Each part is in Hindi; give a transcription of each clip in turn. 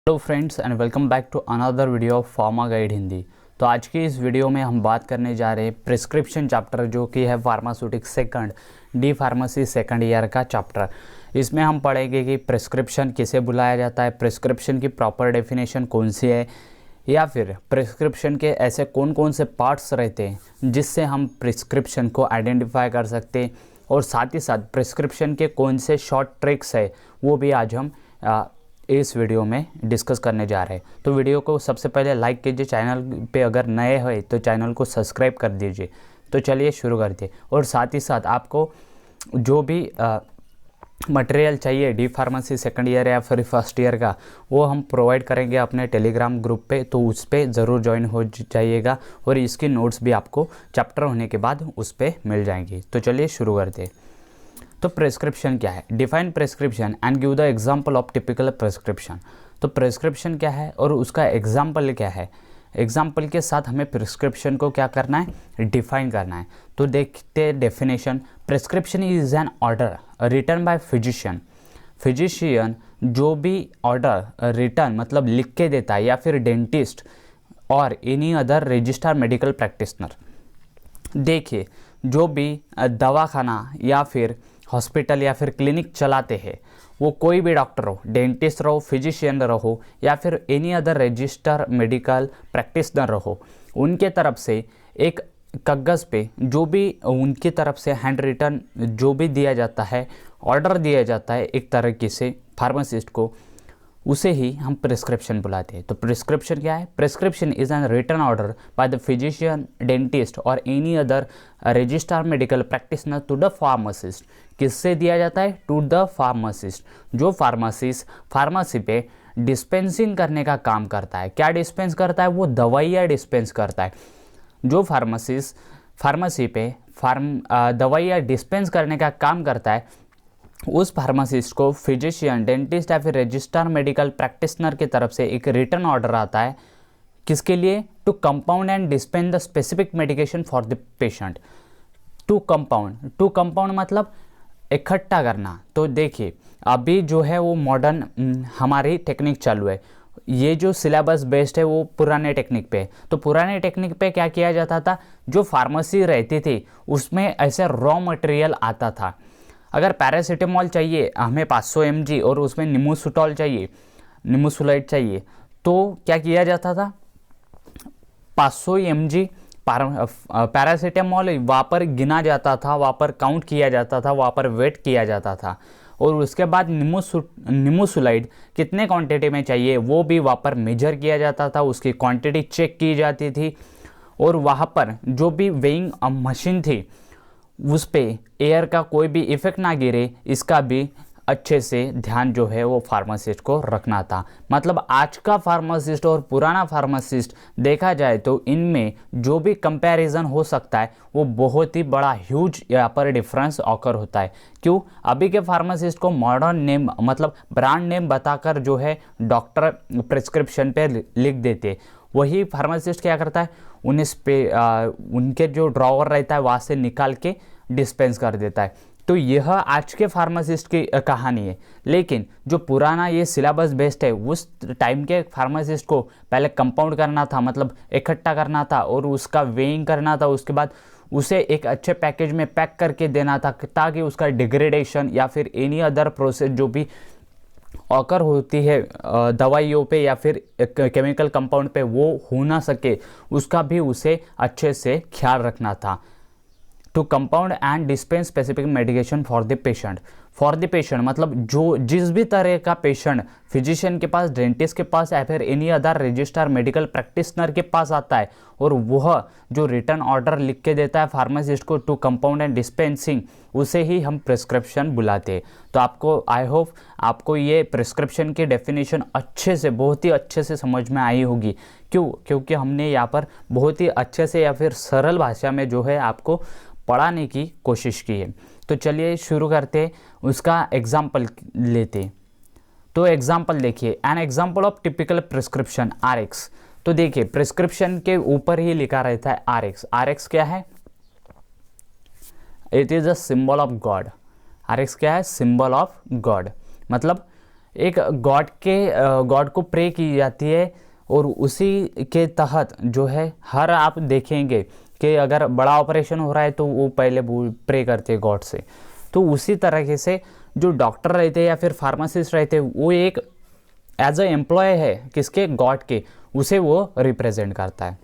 Hello friends and welcome back to another video of pharma guide Hindi. तो आज की इस वीडियो में हम बात करने जा रहे हैं प्रिस्क्रिप्शन चैप्टर जो कि है pharmaceutics second D pharmacy second year का चैप्टर। इसमें हम पढ़ेंगे कि प्रिस्क्रिप्शन किसे बुलाया जाता है, प्रिस्क्रिप्शन की प्रॉपर डेफिनेशन कौन सी है, या फिर प्रिस्क्रिप्शन के ऐसे कौन कौन से पार्ट्स रहते हैं जिससे हम प्रिस्क्रिप्शन को आइडेंटिफाई कर सकते हैं, और साथ ही साथ प्रिस्क्रिप्शन के कौन से शॉर्ट ट्रिक्स है वो भी आज हम इस वीडियो में डिस्कस करने जा रहे हैं। तो वीडियो को सबसे पहले लाइक कीजिए, चैनल पे अगर नए हैं तो चैनल को सब्सक्राइब कर दीजिए। तो चलिए शुरू करते हैं। और साथ ही साथ आपको जो भी मटेरियल चाहिए डी फार्मेसी सेकंड ईयर या फिर फर्स्ट ईयर का, वो हम प्रोवाइड करेंगे अपने टेलीग्राम ग्रुप पे, तो उस पर ज़रूर ज्वाइन हो जाइएगा और इसकी नोट्स भी आपको चैप्टर होने के बाद उस पर मिल जाएंगी। तो चलिए शुरू करते हैं। तो प्रिस्क्रिप्शन क्या है? Define prescription and give the example of typical prescription. तो प्रिस्क्रिप्शन क्या है और उसका एग्जांपल क्या है? एग्जांपल के साथ हमें प्रिस्क्रिप्शन को क्या करना है, डिफाइन करना है। तो देखते definition. Prescription is an order written by physician. Physician जो भी ऑर्डर रिटन मतलब लिख के देता है, या फिर डेंटिस्ट और any other registered medical practitioner. देखिए, जो भी दवाखाना या फिर हॉस्पिटल या फिर क्लिनिक चलाते हैं, वो कोई भी डॉक्टर हो, डेंटिस्ट रहो, फिजिशियन रहो, या फिर any other register medical practitioner रहो, उनके तरफ से एक कागज़ पे जो भी उनकी तरफ से हैंड रिटन जो भी दिया जाता है, ऑर्डर दिया जाता है एक तरीके से फार्मासिस्ट को, उसे ही हम प्रिस्क्रिप्शन बुलाते हैं। तो प्रिस्क्रिप्शन क्या है? Prescription is an written order by the physician, dentist और any other registered medical practitioner to the pharmacist. किससे दिया जाता है? To the pharmacist. जो फार्मासिस्ट फार्मेसी पे डिस्पेंसिंग करने का काम करता है। क्या डिस्पेंस करता है? वो दवाइयाँ डिस्पेंस करता है। जो फार्मासिस्ट फार्मेसी पे दवाइयाँ डिस्पेंस करने का काम करता है, उस फार्मासिस्ट को फिजिशियन, डेंटिस्ट या फिर रजिस्टर्ड मेडिकल प्रैक्टिशनर की तरफ से एक रिटर्न ऑर्डर आता है। किसके लिए? To compound and dispense the specific medication for the patient. To compound मतलब इकट्ठा करना। तो देखिए, अभी जो है वो मॉडर्न हमारी टेक्निक चालू है। ये जो सिलेबस बेस्ड है वो पुराने टेक्निक पे है। तो पुराने टेक्निक पे क्या किया जाता था, जो फार्मेसी रहती थी उसमें ऐसे रॉ मटेरियल आता था। अगर पैरासीटामोल चाहिए हमें 500 mg और उसमें निमोसुटॉल चाहिए, निमोसुलाइड चाहिए, तो क्या किया जाता था, 500 mg पैरासीटामोल वहाँ पर गिना जाता था, वहाँ पर काउंट किया जाता था, वहाँ पर वेट किया जाता था, और उसके बाद निमोसुलाइड कितने क्वांटिटी में चाहिए वो भी वहाँ पर मेजर किया जाता था, उसकी क्वांटिटी चेक की जाती थी, और वहाँ पर जो भी वेइंग मशीन थी उस पे एयर का कोई भी इफेक्ट ना गिरे, इसका भी अच्छे से ध्यान जो है वो फार्मासिस्ट को रखना था। मतलब आज का फार्मासिस्ट और पुराना फार्मासिस्ट देखा जाए तो इनमें जो भी कंपैरिजन हो सकता है वो बहुत ही बड़ा ह्यूज यहाँ पर डिफरेंस ऑकर होता है। क्यों? अभी के फार्मासिस्ट को मॉडर्न नेम मतलब ब्रांड नेम बताकर जो है डॉक्टर प्रिस्क्रिप्शन पे लिख देते। वही फार्मासिस्ट क्या करता है, उनके जो ड्रॉवर रहता है वहाँ से निकाल के डिस्पेंस कर देता है। तो यह आज के फार्मासिस्ट की कहानी है। लेकिन जो पुराना ये सिलेबस बेस्ड है, उस टाइम के फार्मासिस्ट को पहले कंपाउंड करना था, मतलब इकट्ठा करना था और उसका वेइंग करना था, उसके बाद उसे एक अच्छे पैकेज में पैक करके देना था ताकि उसका डिग्रेडेशन या फिर एनी अदर प्रोसेस जो भी ऑकर होती है दवाइयों पे या फिर केमिकल कंपाउंड पे वो हो ना सके, उसका भी उसे अच्छे से ख्याल रखना था। To compound and dispense specific medication for the patient. For the patient मतलब जो जिस भी तरह का पेशेंट फिजिशियन के पास, डेंटिस्ट के पास या फिर any other registered medical practitioner के पास आता है, और वह जो रिटर्न ऑर्डर लिख के देता है फार्मासिस्ट को टू कंपाउंड एंड डिस्पेंसिंग, उसे ही हम प्रिस्क्रिप्शन बुलाते हैं। तो आपको आई होप आपको ये प्रिस्क्रिप्शन की डेफिनेशन अच्छे से, बहुत ही अच्छे से समझ में आई होगी। क्यों? क्योंकि हमने यहाँ पर बहुत ही अच्छे से या फिर सरल भाषा में जो है आपको पढ़ाने की कोशिश की है। तो चलिए शुरू करते, उसका एग्जाम्पल लेते। तो एग्जाम्पल देखिए, an example of typical prescription RX। तो देखिए, प्रिस्क्रिप्शन के ऊपर ही लिखा रहता है RX। RX क्या है? It is a symbol of God. RX क्या है? Symbol of God. मतलब एक गॉड को प्रे की जाती है, और उसी के तहत जो है हर आप देखेंगे कि अगर बड़ा ऑपरेशन हो रहा है तो वो पहले प्रे करते हैं गॉड से। तो उसी तरीके से जो डॉक्टर रहते हैं या फिर फार्मासिस्ट रहते हैं, वो एक एज अ एम्प्लॉय है किसके, गॉड के, उसे वो रिप्रेजेंट करता है।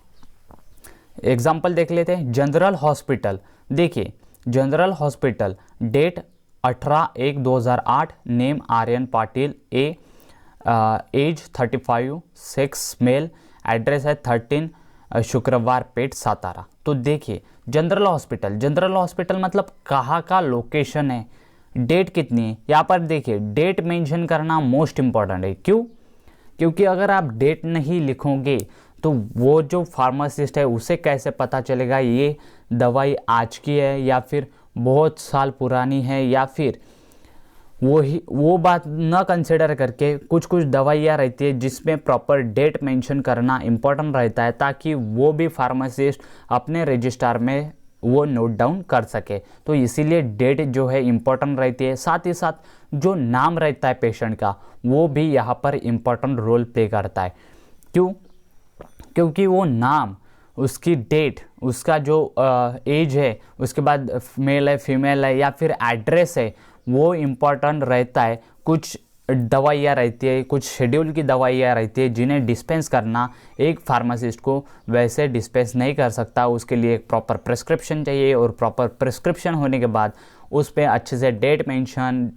एग्जाम्पल देख लेते हैं। जनरल हॉस्पिटल, देखिए general hospital, date 18/1/2008, name Aryan Patil, age 35, sex male, address है 13 शुक्रवार पेट सातारा। तो देखिए जनरल हॉस्पिटल मतलब कहाँ का लोकेशन है, डेट कितनी है, यहाँ पर देखिए डेट मेंशन करना मोस्ट इम्पॉर्टेंट है। क्यों? क्योंकि अगर आप डेट नहीं लिखोगे तो वो जो फार्मासिस्ट है उसे कैसे पता चलेगा ये दवाई आज की है या फिर बहुत साल पुरानी है, या फिर वो बात न कंसिडर करके कुछ दवाइयाँ रहती है जिसमें प्रॉपर डेट मेंशन करना इम्पोर्टेंट रहता है, ताकि वो भी फार्मासिस्ट अपने रजिस्टर में वो नोट डाउन कर सके। तो इसीलिए डेट जो है इम्पोर्टेंट रहती है। साथ ही साथ जो नाम रहता है पेशेंट का, वो भी यहाँ पर इम्पोर्टेंट रोल प्ले करता है। क्यों? क्योंकि वो नाम, उसकी डेट, उसका जो एज है, उसके बाद मेल है फीमेल है या फिर एड्रेस है, वो इम्पोर्टेंट रहता है। कुछ दवाइयाँ रहती है, कुछ शेड्यूल की दवाइयाँ रहती है जिन्हें डिस्पेंस करना एक फार्मासिस्ट को वैसे डिस्पेंस नहीं कर सकता। उसके लिए एक प्रॉपर प्रिस्क्रिप्शन चाहिए, और प्रॉपर प्रिस्क्रिप्शन होने के बाद उस पर अच्छे से date mention,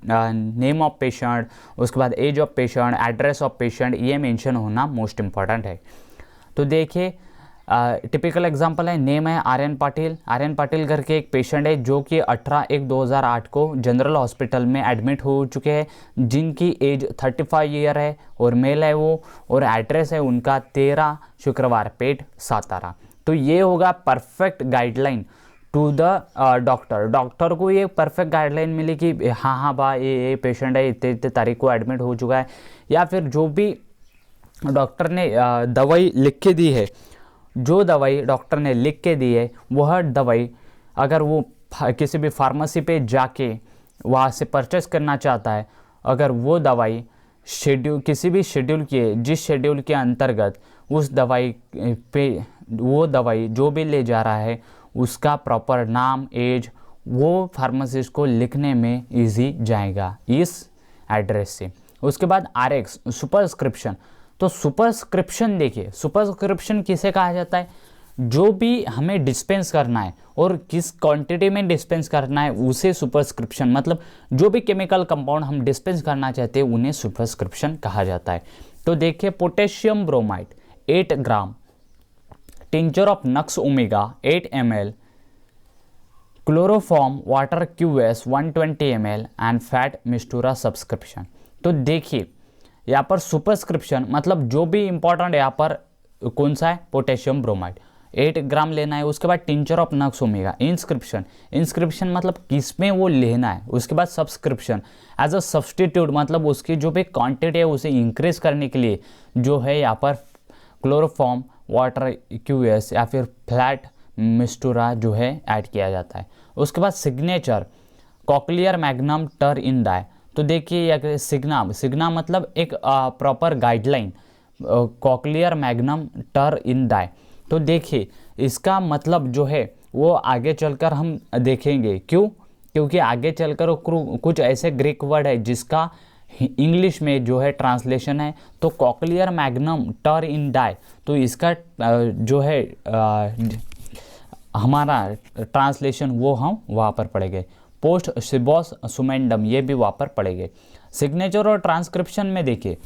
name of patient, उसके बाद age of patient, address of patient, ये मेंशन होना मोस्ट इम्पॉर्टेंट है। तो देखिए टिपिकल एग्जांपल है, नेम है आर्यन पाटिल करके एक पेशेंट है जो कि 18/1/2008 को जनरल हॉस्पिटल में एडमिट हो चुके हैं, जिनकी एज 35 ईयर है और मेल है वो, और एड्रेस है उनका 13 शुक्रवार पेट सातारा। तो ये होगा perfect guideline to the doctor को ये परफेक्ट गाइडलाइन मिली कि हाँ भाई ये पेशेंट है, इतने तारीख को एडमिट हो चुका है, या फिर जो भी डॉक्टर ने दवाई लिख के दी है, जो दवाई डॉक्टर ने लिख के दी है वह दवाई अगर वो किसी भी फार्मेसी पे जाके वहाँ से परचेस करना चाहता है, अगर वो दवाई शेड्यूल किसी भी शेड्यूल के, जिस शेड्यूल के अंतर्गत उस दवाई पे वो दवाई जो भी ले जा रहा है उसका प्रॉपर नाम, एज, वो फार्मासिस्ट को लिखने में इजी जाएगा इस एड्रेस से। उसके बाद RX सुपरस्क्रिप्शन। तो सुपरस्क्रिप्शन देखिए, सुपरस्क्रिप्शन किसे कहा जाता है, जो भी हमें डिस्पेंस करना है और किस क्वांटिटी में डिस्पेंस करना है उसे सुपरस्क्रिप्शन, मतलब जो भी केमिकल कंपाउंड हम डिस्पेंस करना चाहते हैं उन्हें सुपरस्क्रिप्शन कहा जाता है। तो देखिए potassium bromide 8 gram, tincture of nux omega 8 ml, chloroform water QS 120 ml and फैट मिस्टूरा सब्सक्रिप्शन। तो देखिए यहाँ पर सुपरस्क्रिप्शन मतलब जो भी इंपॉर्टेंट यहाँ पर कौन सा है, पोटेशियम ब्रोमाइड 8 ग्राम लेना है। उसके बाद tincture of nux omega, inscription मतलब किसमें वो लेना है। उसके बाद सब्सक्रिप्शन एज अ सब्सटीट्यूट, मतलब उसकी जो भी क्वांटिटी है उसे इंक्रीज करने के लिए जो है यहाँ पर क्लोरोफॉर्म वाटर QS या फिर फ्लैट मिस्टूरा जो है ऐड किया जाता है। उसके बाद सिग्नेचर कॉकलियर मैग्नम टर इन डाई। तो देखिए सिग्ना मतलब एक प्रॉपर गाइडलाइन, कॉकलियर मैग्नम टर इन डाई। तो देखिए इसका मतलब जो है वो आगे चलकर हम देखेंगे। क्यों? क्योंकि आगे चलकर कुछ ऐसे ग्रीक वर्ड है जिसका इंग्लिश में जो है ट्रांसलेशन है। तो कॉकलियर मैग्नम टर इन डाई, तो इसका जो है हमारा ट्रांसलेशन वो हम वहाँ पर पढ़ेंगे। पोस्ट सिबॉस सुमेंडम, ये भी वहाँ पर पढ़ेंगे। सिग्नेचर और ट्रांसक्रिप्शन में देखिए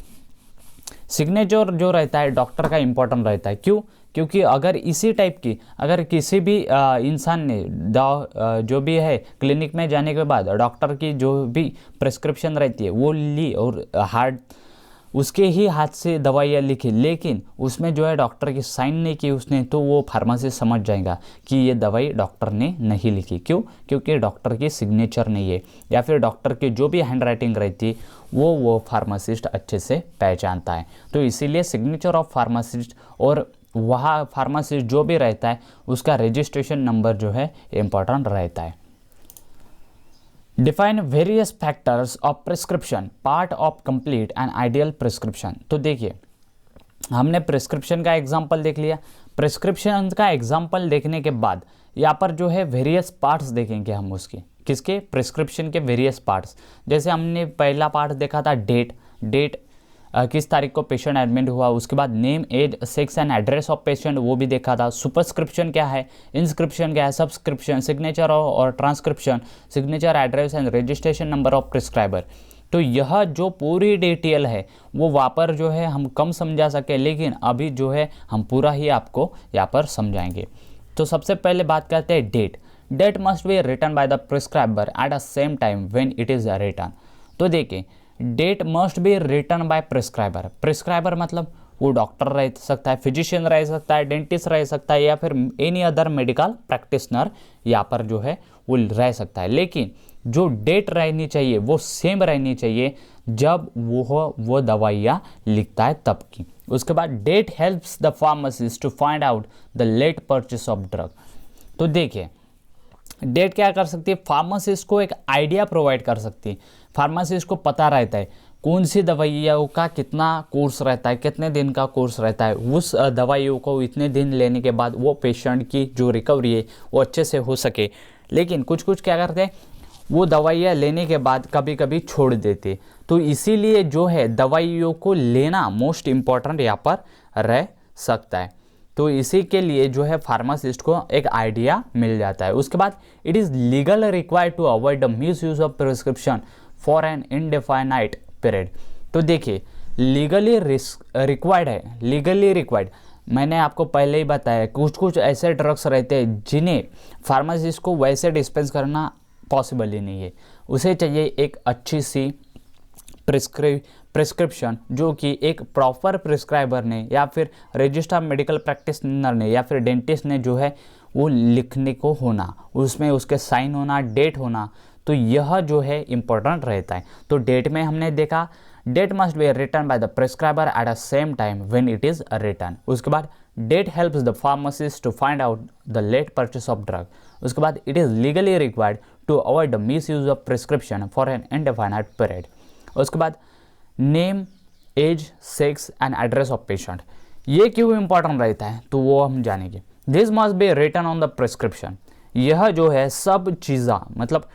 सिग्नेचर जो रहता है डॉक्टर का इंपॉर्टेंट रहता है। क्यों? क्योंकि अगर इसी टाइप की अगर किसी भी इंसान ने जो भी है क्लिनिक में जाने के बाद डॉक्टर की जो भी प्रिस्क्रिप्शन रहती है वो ली और उसके ही हाथ से दवाइयाँ लिखी, लेकिन उसमें जो है डॉक्टर की साइन नहीं की उसने, तो वो फार्मासिस्ट समझ जाएगा कि ये दवाई डॉक्टर ने नहीं लिखी। क्यों? क्योंकि डॉक्टर की सिग्नेचर नहीं है, या फिर डॉक्टर की जो भी हैंड राइटिंग रहती है वो फार्मासिस्ट अच्छे से पहचानता है। तो इसीलिए सिग्नेचर ऑफ फार्मासिस्ट और वहाँ फार्मासिस्ट जो भी रहता है उसका रजिस्ट्रेशन नंबर जो है इम्पोर्टेंट रहता है। Define various factors of prescription, part of complete and ideal prescription. तो देखिए हमने प्रिस्क्रिप्शन का एग्जाम्पल देख लिया। प्रिस्क्रिप्शन का एग्जाम्पल देखने के बाद यहाँ पर जो है वेरियस पार्ट्स देखेंगे हम उसके, किसके, प्रिस्क्रिप्शन के वेरियस पार्ट्स। जैसे हमने पहला पार्ट देखा था डेट किस तारीख को पेशेंट एडमिट हुआ, उसके बाद name, age, sex and address of patient वो भी देखा था। सुपरस्क्रिप्शन क्या है, इंस्क्रिप्शन क्या है, सब्सक्रिप्शन, सिग्नेचर और transcription, signature, address and registration number of prescriber. तो यह जो पूरी डिटेल है वो वहाँ पर जो है हम कम समझा सके, लेकिन अभी जो है हम पूरा ही आपको यहाँ पर समझाएंगे। तो सबसे पहले बात करते हैं date must be written by the prescriber at the same time when it is written. तो देखिए date must be written by prescriber. Prescriber मतलब वो डॉक्टर रह सकता है, फिजिशियन रह सकता है, डेंटिस्ट रह सकता है, या फिर एनी अदर मेडिकल प्रैक्टिशनर यहाँ पर जो है वो रह सकता है। लेकिन जो डेट रहनी चाहिए वो सेम रहनी चाहिए जब वो दवाइयाँ लिखता है तब की। उसके बाद date helps the pharmacist to find out the late purchase of drug. तो देखिए डेट क्या कर सकती है, फार्मासिस्ट को एक आइडिया प्रोवाइड कर सकती है। फार्मासिस्ट को पता रहता है कौन सी दवाइयों का कितना कोर्स रहता है, कितने दिन का कोर्स रहता है, उस दवाइयों को इतने दिन लेने के बाद वो पेशेंट की जो रिकवरी है वो अच्छे से हो सके। लेकिन कुछ क्या करते हैं, वो दवाइयाँ लेने के बाद कभी कभी छोड़ देते। तो इसीलिए जो है दवाइयों को लेना मोस्ट इम्पॉर्टेंट यहाँ पर रह सकता है। तो इसी के लिए जो है फार्मासिस्ट को एक आइडिया मिल जाता है। उसके बाद it is legal required to avoid the misuse of prescription for an indefinite period. तो देखिए लीगली रिक्वायर्ड है, लीगली रिक्वायर्ड मैंने आपको पहले ही बताया कुछ ऐसे ड्रग्स रहते हैं जिन्हें फार्मासिस्ट को वैसे डिस्पेंस करना पॉसिबल ही नहीं है। उसे चाहिए एक अच्छी सी प्रिस्क्रिप्शन जो कि एक प्रॉपर प्रिस्क्राइबर ने या फिर रजिस्टर मेडिकल प्रैक्टिशनर ने या फिर डेंटिस्ट ने जो है वो लिखने को होना, उसमें उसके साइन होना, डेट होना। तो यह जो है इम्पोर्टेंट रहता है। तो डेट में हमने देखा date must be written by the prescriber at the same time when it is written. उसके बाद date helps the pharmacist to find out the late purchase of drug. उसके बाद it is legally required to avoid the misuse of prescription for an indefinite period. उसके बाद name, age, sex and address of patient. ये क्यों इंपॉर्टेंट रहता है तो वो हम जानेंगे। This must be written on the prescription. यह जो है सब चीज़ा मतलब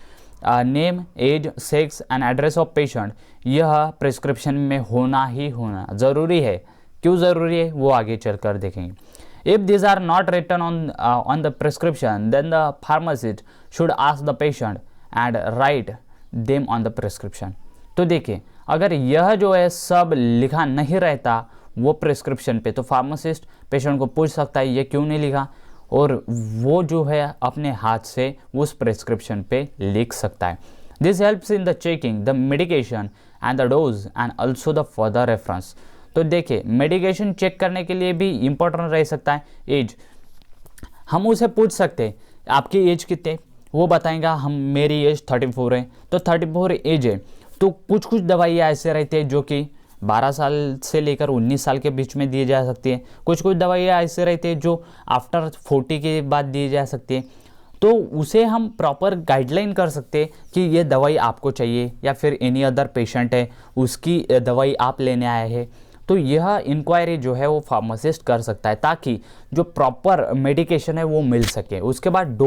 name, age, sex and address of patient यह प्रिस्क्रिप्शन में होना ही होना ज़रूरी है। क्यों ज़रूरी है वो आगे चलकर देखेंगे। If this are not written on the prescription then the pharmacist should ask the patient and write them on the prescription. तो देखिए अगर यह जो है सब लिखा नहीं रहता वो प्रिस्क्रिप्शन पे तो फार्मासिस्ट पेशेंट को पूछ सकता है ये क्यों नहीं लिखा, और वो जो है अपने हाथ से उस प्रिस्क्रिप्शन पे लिख सकता है। This helps in the checking the medication and the dose and also the further reference. तो देखिए मेडिकेशन चेक करने के लिए भी इंपॉर्टेंट रह सकता है। एज, हम उसे पूछ सकते हैं आपकी एज कितने, वो बताएगा हम मेरी एज 34 है, तो 34 एज है। तो कुछ दवाइयाँ ऐसे रहती है जो कि 12 साल से लेकर 19 साल के बीच में दी जा सकती है। कुछ दवाइयाँ ऐसे रहती है जो आफ्टर 40 के बाद दी जा सकती है। तो उसे हम प्रॉपर गाइडलाइन कर सकते हैं कि ये दवाई आपको चाहिए या फिर एनी अदर पेशेंट है उसकी दवाई आप लेने आए हैं। तो यह इंक्वायरी जो है वो फार्मासिस्ट कर सकता है ताकि जो प्रॉपर मेडिकेशन है वो मिल सके। उसके बाद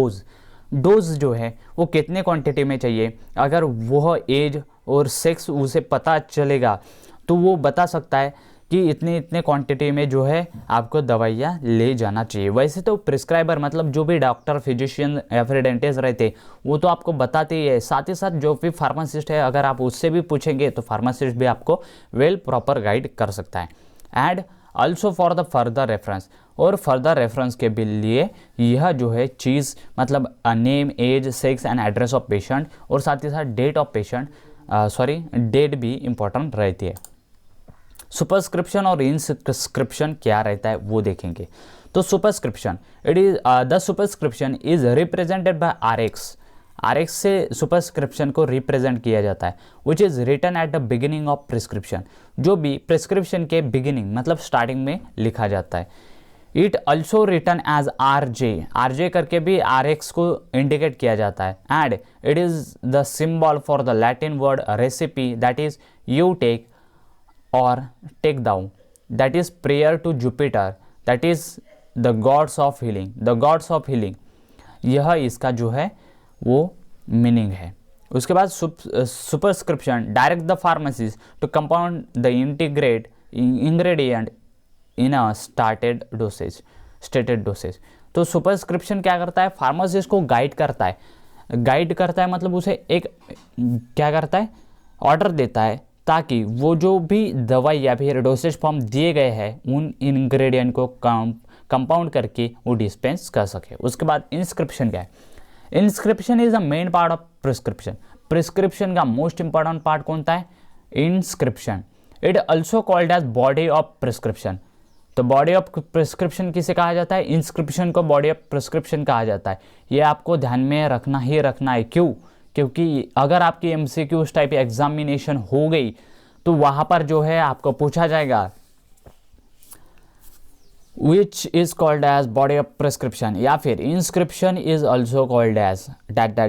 डोज जो है वो कितने क्वांटिटी में चाहिए, अगर वह एज और सेक्स उसे पता चलेगा तो वो बता सकता है कि इतने क्वांटिटी में जो है आपको दवाइयाँ ले जाना चाहिए। वैसे तो प्रिस्क्राइबर मतलब जो भी डॉक्टर, फिजिशियन या फिर डेंटिस्ट रहते वो तो आपको बताते ही है, साथ ही साथ जो भी फार्मासिस्ट है अगर आप उससे भी पूछेंगे तो फार्मासिस्ट भी आपको वेल प्रॉपर गाइड कर सकता है। And also for the further reference, और फर्दर रेफरेंस के भी लिए यह जो है चीज़ मतलब name, age, sex and address of patient और साथ ही साथ डेट ऑफ पेशेंट डेट भी इम्पोर्टेंट रहती है। सुपरस्क्रिप्शन और इनस्क्रिप्शन क्या रहता है वो देखेंगे। तो superscription it is the superscription is represented by Rx से सुपरस्क्रिप्शन को रिप्रेजेंट किया जाता है which is written at the beginning of prescription, जो भी प्रिस्क्रिप्शन के बिगिनिंग मतलब स्टार्टिंग में लिखा जाता है। It also written as R J करके भी RX को इंडिकेट किया जाता है। And it is the symbol for the Latin word recipe, that is you take और take down, that is prayer to Jupiter, that is the gods of healing, the gods of healing, यह इसका जो है वो मीनिंग है। उसके बाद superscription direct the pharmacist to compound the ingredient in a stated dosage. तो सुपरस्क्रिप्शन क्या करता है, फार्मासिस्ट को गाइड करता है मतलब उसे एक क्या करता है, ऑर्डर देता है ताकि वो जो भी दवाई या फिर डोसेज फॉर्म दिए गए हैं उन इंग्रेडिएंट को कंपाउंड करके वो डिस्पेंस कर सके। उसके बाद इंस्क्रिप्शन क्या है, inscription is the main part of prescription का मोस्ट इंपॉर्टेंट पार्ट कौन सा है, inscription. It also called as body of prescription. तो बॉडी ऑफ प्रिस्क्रिप्शन किसे कहा जाता है, इंस्क्रिप्शन को बॉडी ऑफ प्रिस्क्रिप्शन कहा जाता है। ये आपको ध्यान में रखना ही रखना है। क्यों, क्योंकि अगर आपकी MCQ उस टाइप एग्जामिनेशन हो गई तो वहाँ पर जो है आपको पूछा जाएगा which is called as body of prescription, या फिर inscription is also called as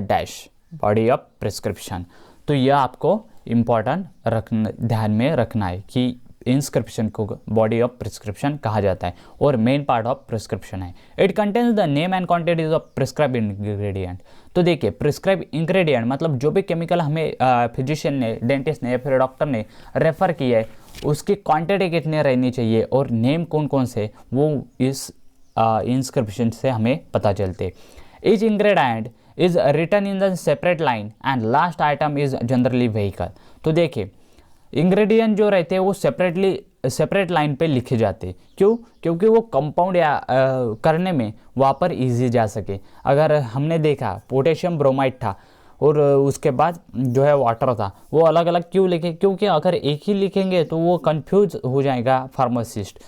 dash body of prescription। तो यह आपको इम्पॉर्टेंट ध्यान में रखना है कि इंस्क्रिप्शन को बॉडी ऑफ प्रिस्क्रिप्शन कहा जाता है और मेन पार्ट ऑफ प्रिस्क्रिप्शन है। It contains the name and quantities of prescribe ingredient. तो देखिए प्रिस्क्राइब इंग्रेडिएंट मतलब जो भी केमिकल हमें फिजिशियन ने, डेंटिस्ट ने या फिर डॉक्टर ने रेफर किया है उसकी क्वांटिटी कितनी रहनी चाहिए और नेम कौन कौन से, वो इस इंस्क्रिप्शन से हमें पता चलते। Each ingredient is written in the separate line and last item is generally vehicle. तो देखिए इंग्रेडिएंट जो रहते हैं वो सेपरेट लाइन पे लिखे जाते। क्यों, क्योंकि वो कंपाउंड या करने में वहाँ पर ईजी जा सके। अगर हमने देखा पोटेशियम ब्रोमाइड था और उसके बाद जो है वाटर था, वो अलग अलग क्यों लिखे, क्योंकि अगर एक ही लिखेंगे तो वो कंफ्यूज हो जाएगा फार्मासिस्ट,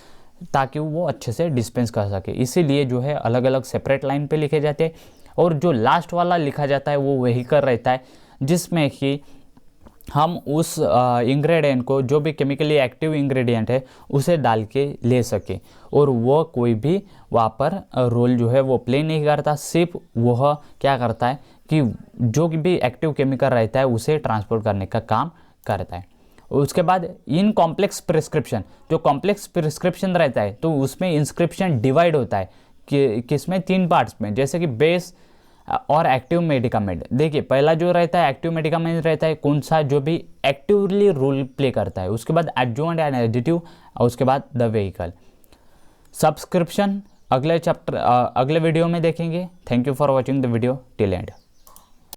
ताकि वो अच्छे से डिस्पेंस कर सके। इसीलिए जो है अलग अलग सेपरेट लाइन पे लिखे जाते हैं और जो लास्ट वाला लिखा जाता है वो व्हीकल रहता है, जिसमें कि हम उस इंग्रेडिएंट को, जो भी केमिकली एक्टिव इंग्रेडिएंट है उसे डाल के ले सके और वो कोई भी वहाँ पर रोल जो है वो प्ले नहीं करता। सिर्फ वह क्या करता है कि जो भी एक्टिव केमिकल रहता है उसे ट्रांसपोर्ट करने का काम करता है। उसके बाद इन कॉम्प्लेक्स प्रिस्क्रिप्शन, जो कॉम्प्लेक्स प्रिस्क्रिप्शन रहता है तो उसमें इंस्क्रिप्शन डिवाइड होता है कि किसमें, 3 पार्ट्स में, जैसे कि बेस और एक्टिव मेडिकामेंट। देखिए पहला जो रहता है एक्टिव मेडिकामेंट रहता है कौन सा, जो भी एक्टिवली रोल प्ले करता है। उसके बाद एडजुवेंट एंड एडिटिव और उसके बाद द व्हीकल। सब्सक्रिप्शन अगले वीडियो में देखेंगे। Thank you for watching the video till and.